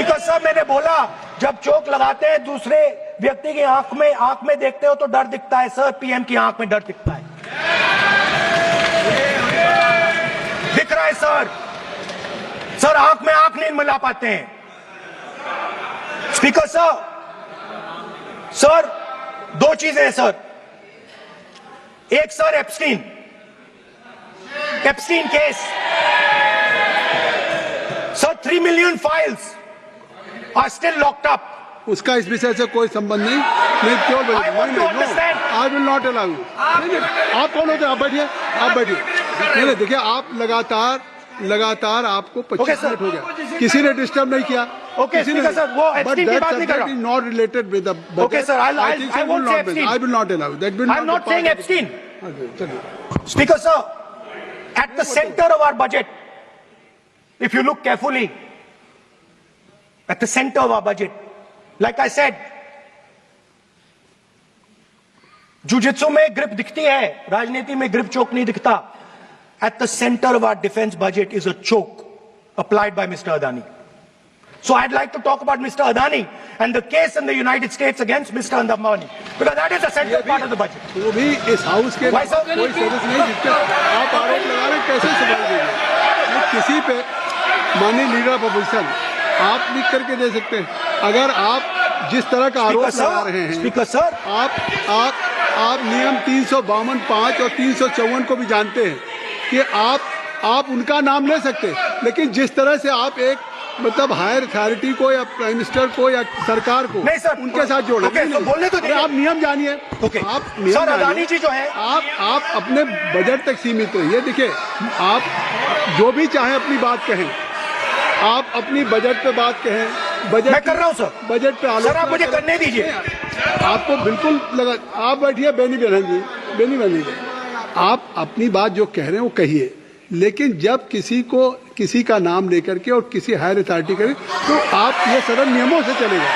Speaker साहब, मैंने बोला जब चोक लगाते हैं दूसरे व्यक्ति की आंख में देखते हो तो डर दिखता है सर, पीएम की आंख में डर दिखता है, दिख रहा है सर आंख में आंख नहीं मिला पाते हैं। स्पीकर साहब, सर दो चीजें हैं सर, एक sir Epstein case sir, 3 million files are still locked up. उसका इस विषय से कोई संबंध नहीं। मैं क्यों बोल रहा हूं? I will not allow you. आप कौन होते हैं? आप बैठिए। नहीं देखिए, आप लगातार आपको 25 मिनट हो गया, किसी ने डिस्टर्ब नहीं किया। ओके स्पीकर सर, वो एप्स्टीन की बात नहीं कर रहा। Not related with the budget. Okay sir, I won't say Epstein. I will not allow that. I am not saying Epstein. Speaker sir, at the center of our budget, if you look carefully, at the center of our budget, like I said, jujitsu में grip दिखती है, राजनीति में grip choke नहीं दिखता। At the center of our defense budget is a choke applied by Mr. Adani. So I'd like to talk about Mr. Adani and the case in the United States against Mr. Ambani, because that is the central part of the budget. वो भी इस house के कोई सदस्य नहीं, जिसके आप आरोप लगा रहे, कैसे संभाल देंगे? किसी पे माननीय लीडर ऑफ अपोजिशन आप लिख करके दे सकते हैं। अगर आप जिस तरह का आरोप लगा रहे हैं, स्पीकर सर, आप नियम 352(5) और 354 को भी जानते हैं कि आप उनका नाम ले सकते हैं, लेकिन जिस तरह से आप एक मतलब हायर अथॉरिटी को या प्राइम मिनिस्टर को या सरकार को नहीं सर, उनके साथ जोड़े। तो बोलने तो दीजिए। आप नियम जानिए। आप नियम सर, अदानी जी जो है, आप अपने बजट तक सीमित रहिए। देखिए, आप जो भी चाहे अपनी बात कहें, आप अपनी बजट पे बात कहें। बजट मैं कर रहा हूं सर, बजट पे आलोचना। सर आप मुझे करने दीजिए। आपको बिल्कुल लगा। आप बैठिए बेनी बहन जी, आप अपनी बात जो कह रहे हैं वो कहिए, लेकिन जब किसी का नाम लेकर के और किसी हायर अथॉरिटी करें तो आप ये सदन नियमों से चलेगा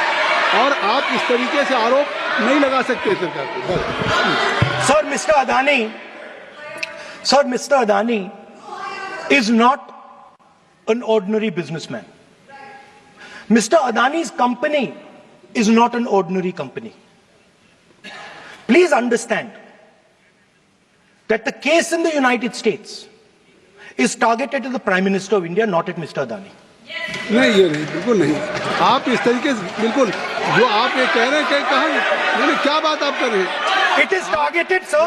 और आप इस तरीके से आरोप नहीं लगा सकते सरकार को। Sir mister Adani is not an ordinary businessman. Mr. Adani's company is not an ordinary company. Please understand that the case in the United States is targeted at the Prime Minister of India, not at Mr. Adani. नहीं, ये नहीं, बिल्कुल नहीं। आप इस तरीके से बिल्कुल जो आप ये कह रहे हैं कि कहाँ, क्या बात आप कर रहे हैं? It is targeted, sir,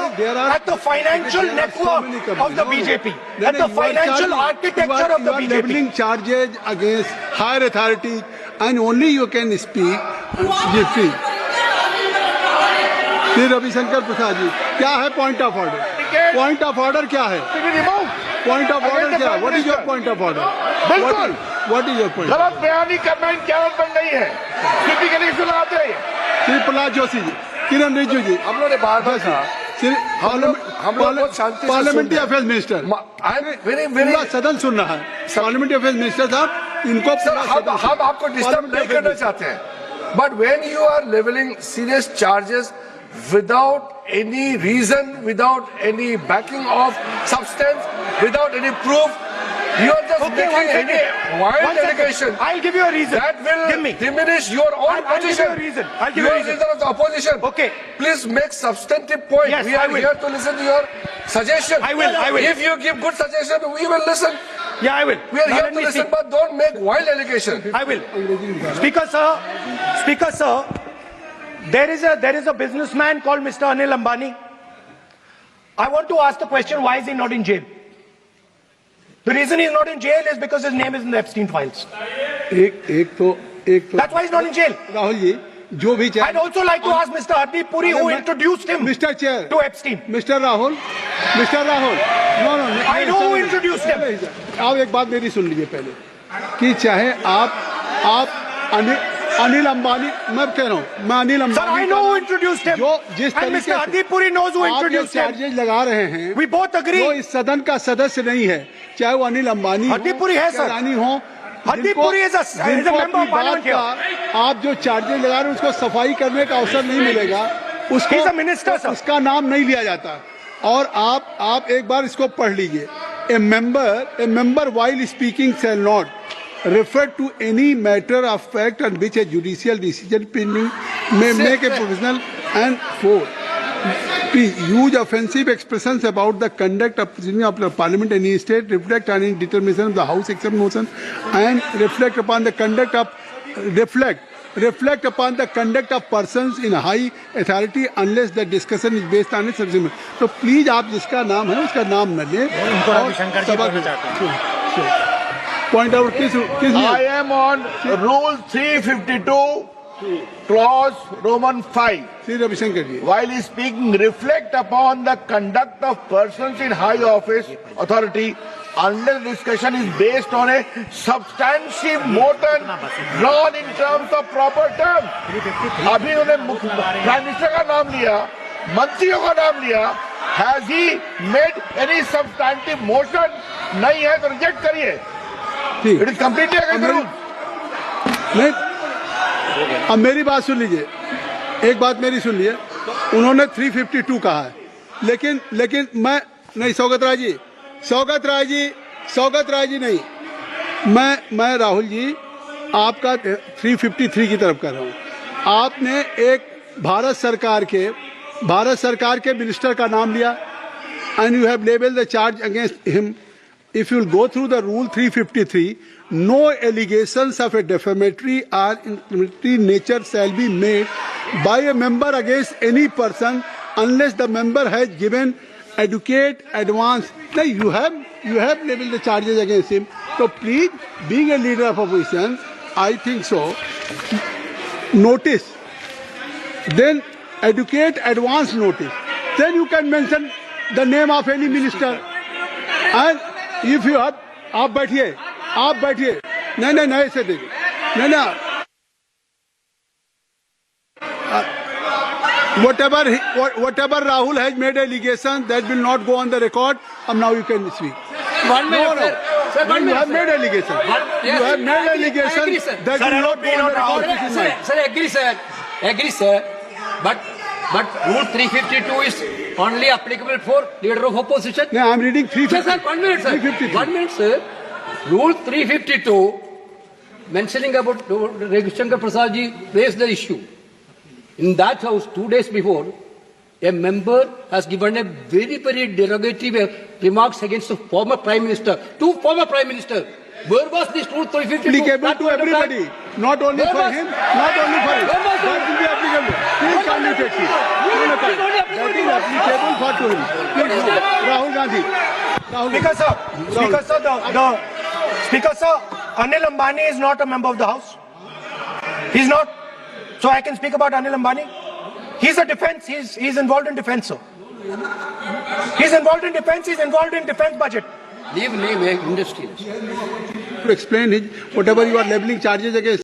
at the financial network of the BJP, at the financial architecture of the BJP. You are leveling charges against higher authority, and only you can speak. Shri Ravishankar Prasad ji, क्या है point of order? Point of order क्या है? Point of order क्या? What is your point of order? बिल्कुल, what is your point? गलत बयानी करना इनकी आदत बन गई है, टिपिकली सुनाते हैं। श्री प्रहलाद जोशी जी, किरण रिजिजू जी, हम लोग ने बार-बार कहा, हम लोग बहुत शांति से पार्लियामेंट्री अफेयर्स मिनिस्टर, पूरा सदन सुन रहा है। पार्लियामेंट्री अफेयर्स मिनिस्टर साहब, इनको हम आपको डिस्टर्ब नहीं करना चाहते हैं, but when you are levelling serious charges without any reason, without any backing of substance, without any proof, you are just making any wild allegation. I'll give you a reason. That will diminish your own position. I'll give you a reason. I'll give you a reason. You are leader of the opposition. Okay. Please make substantive point. Yes, we are here to listen to your suggestion. I will. If you give good suggestion, we will listen. Yeah, I will. We are here to listen, but don't make wild allegation. I will. Speaker sir, there is a businessman called Mr. Anil Ambani. I want to ask the question, why is he not in jail? The reason he's not in jail is because his name is in the Epstein files. एक तो That's why he's not in jail. Rahul ji, जो भी चाहे। I'd also like to ask Mr. Hardeep Puri, who introduced him Mr. Chair to Epstein. Mr. Rahul, no, I know who introduced him. आप एक बात मेरी सुन लीजिए पहले, कि चाहे आप अनिल अंबानी, मैं कह रहा हूँ, मैं Anil Ambani, Sir, I know who introduced him. जो जिस and तरीके Mr. Hardeep Puri knows who introduced him. Charges लगा रहे हैं, We both agree. जो इस सदन का सदस्य नहीं है, चाहे वो अनिल अंबानी Hardeep Puri है सर, अडानी हो, Hardeep Puri is a member of parliament here. आप जो चार्जेज लगा रहे हैं उसको सफाई करने का अवसर नहीं मिलेगा, He's a minister, sir. उसका नाम नहीं लिया जाता। और आप एक बार इसको पढ़ लीजिए, ए member while speaking shall not refer to any matter of fact on which a judicial decision pending may make a provisional. And 4, please use offensive expressions about the conduct of proceeding of the Parliament in any state, reflect on any determination of the House except motion, and reflect upon the conduct of persons in high authority unless the discussion is based on a subsequent. तो please आप जिसका नाम है उसका नाम न लें. Point out किस I am on Rule 352, Clause Roman 5. Shri Ravishankar ji. While speaking, reflect upon the conduct of persons in high office authority unless discussion is based on a substantive motion drawn in terms of proper terms. अभी उन्होंने prime minister का नाम लिया, मंत्रियों का नाम लिया. Has he made any substantive motion? नहीं है तो रिजेक्ट करिए. ठीक. It is completely against the rules. नहीं, अब मेरी बात सुन लीजिए. एक बात मेरी सुन लीजिए. उन्होंने 352 कहा है, लेकिन मैं नहीं. सौगत राय जी नहीं. मैं राहुल जी आपका 353 की तरफ कर रहा हूं. आपने एक भारत सरकार के मिनिस्टर का नाम लिया and you have labeled the charge against him. If you will go through the rule 353, no allegations of a defamatory or incriminatory nature shall be made by a member against any person unless the member has given adequate advance. Now you have labeled the charges against him. So please, being a leader of opposition, I think so. Notice, then adequate advance notice. Then you can mention the name of any minister. And if you have, आप बैठिए. नहीं ऐसे देखिए. नहीं. Whatever Rahul has made allegation, that will not go on the record. And now you can speak. 1 minute, No. sir. 1 You minute, have sir. made allegation. You have made I agree, allegation sir. that will not go on the record. This is mine. Sir, agree, sir. But Rule 352 is only applicable for leader of opposition. No, I am reading 350. Sir, 1 minute, sir. 353. 1 minute, sir. Rule 352, mentioning about Ravi Shankar Prasad ji raised the issue. In that house, 2 days before, a member has given a very, very derogatory remarks against the former Prime Minister. 2 former Prime Ministers. Where was this Rule 352? Applicable to everybody, not only for him, not only for him. That will be applicable. Please kindly take it. That is applicable for to him. Please, no. Rahul Gandhi. Speaker sir, Anil Ambani is not a member of the House. He's not. So I can speak about Anil Ambani. He's a defense. He's involved in defense, sir. He's involved in defense budget. Leave industrialist. To explain whatever you are leveling charges against.